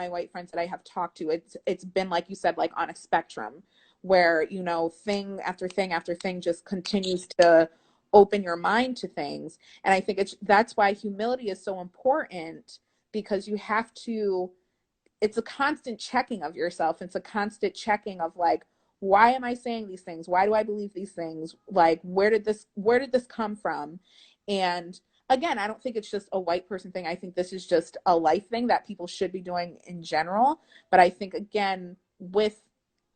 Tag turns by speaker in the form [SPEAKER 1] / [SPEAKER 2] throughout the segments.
[SPEAKER 1] my white friends that I have talked to, it's been like you said, like on a spectrum where, you know, thing after thing after thing just continues to open your mind to things. And I think that's why humility is so important, because you have to, it's a constant checking of yourself. It's a constant checking of like, why am I saying these things? Why do I believe these things? Like, where did this come from? And again, I don't think it's just a white person thing. I think this is just a life thing that people should be doing in general. But I think again, with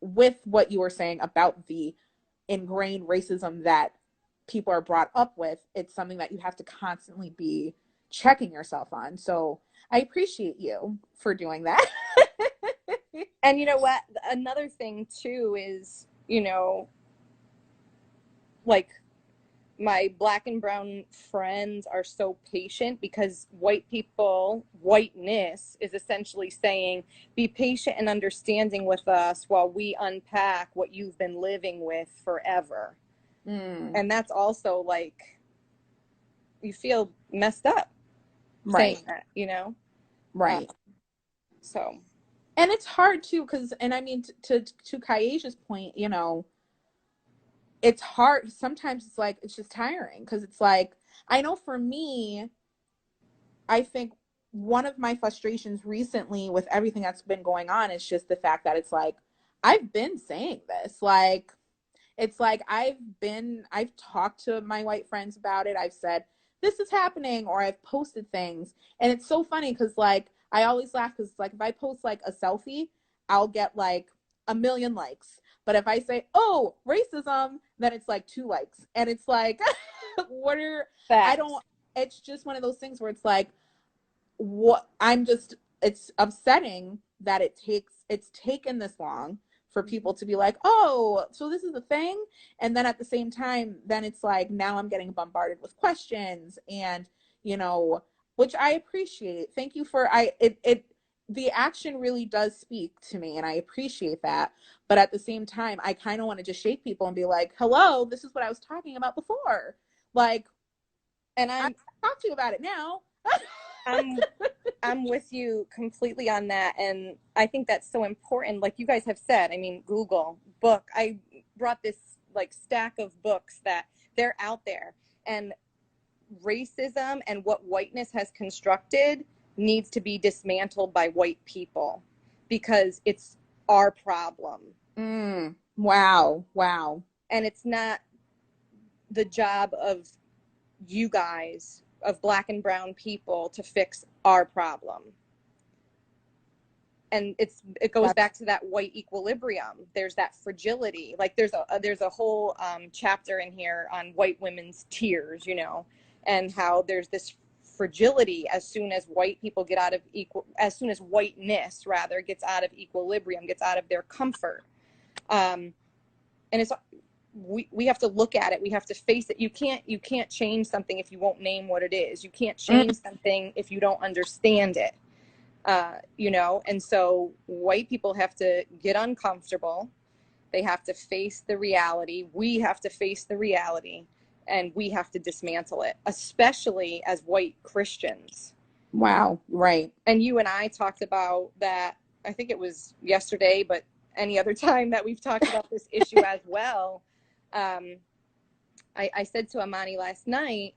[SPEAKER 1] what you were saying about the ingrained racism that people are brought up with, it's something that you have to constantly be checking yourself on. So I appreciate you for doing that.
[SPEAKER 2] And you know what? Another thing too is, you know, like my black and brown friends are so patient because white people, whiteness is essentially saying, be patient and understanding with us while we unpack what you've been living with forever.
[SPEAKER 1] Mm,
[SPEAKER 2] And that's also like, you feel messed up
[SPEAKER 1] right,
[SPEAKER 2] saying that, you know? Uh,
[SPEAKER 1] right.
[SPEAKER 2] so,
[SPEAKER 1] And it's hard too, because, and I mean, to Kaisha's point, you know, it's hard. Sometimes it's like, it's just tiring, because it's like, I know for me, I think one of my frustrations recently with everything that's been going on is just the fact that it's like, I've been saying this. Like, it's like I've talked to my white friends about it. I've said, this is happening, or I've posted things. And it's so funny because, like, I always laugh because, like, if I post like a selfie, I'll get like a million likes. But if I say, oh, racism, then it's like 2 likes. And it's like, what are, I
[SPEAKER 2] facts.
[SPEAKER 1] don't, it's just one of those things where it's like, what I'm just, it's upsetting that it's taken this long for people to be like, oh, so this is a thing. And then at the same time, then it's like, now I'm getting bombarded with questions, and, you know, which I appreciate. Thank you for, the action really does speak to me, and I appreciate that. But at the same time, I kind of want to just shake people and be like, hello, this is what I was talking about before. Like,
[SPEAKER 2] And
[SPEAKER 1] I talk to you about it now.
[SPEAKER 2] I'm I'm with you completely on that. And I think that's so important. Like you guys have said, I mean, Google, book. I brought this like stack of books that they're out there. And racism and what whiteness has constructed needs to be dismantled by white people because it's our problem.
[SPEAKER 1] Wow. Wow.
[SPEAKER 2] And it's not the job of you guys, of black and brown people, to fix our problem. And it goes
[SPEAKER 1] That's
[SPEAKER 2] back to that white equilibrium. There's that fragility. Like there's a whole chapter in here on white women's tears, you know, and how there's this fragility as soon as white people get out of as soon as whiteness rather gets out of equilibrium, gets out of their comfort. And it's, we have to look at it. We have to face it. You can't change something if you won't name what it is. You can't
[SPEAKER 1] mm,
[SPEAKER 2] change something if you don't understand it. You know, and so white people have to get uncomfortable. They have to face the reality. We have to face the reality, and we have to dismantle it, especially as white Christians.
[SPEAKER 1] wow. Right.
[SPEAKER 2] And you and I talked about that, I think it was yesterday, but any other time that we've talked about this issue as well. Um, I said to Amani last night,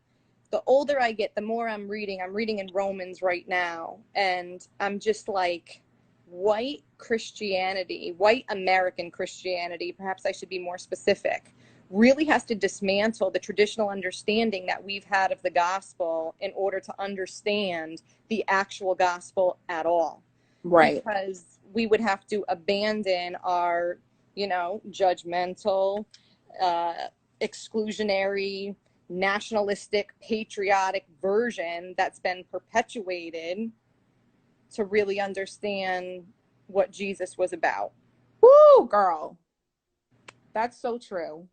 [SPEAKER 2] the older I get, the more I'm reading. I'm reading in Romans right now. And I'm just like, white Christianity, white American Christianity, perhaps I should be more specific, really has to dismantle the traditional understanding that we've had of the gospel in order to understand the actual gospel at all.
[SPEAKER 1] Right.
[SPEAKER 2] Because we would have to abandon our, you know, judgmental, uh, exclusionary, nationalistic, patriotic version that's been perpetuated to really understand what Jesus was about.
[SPEAKER 1] Woo, girl. That's so true.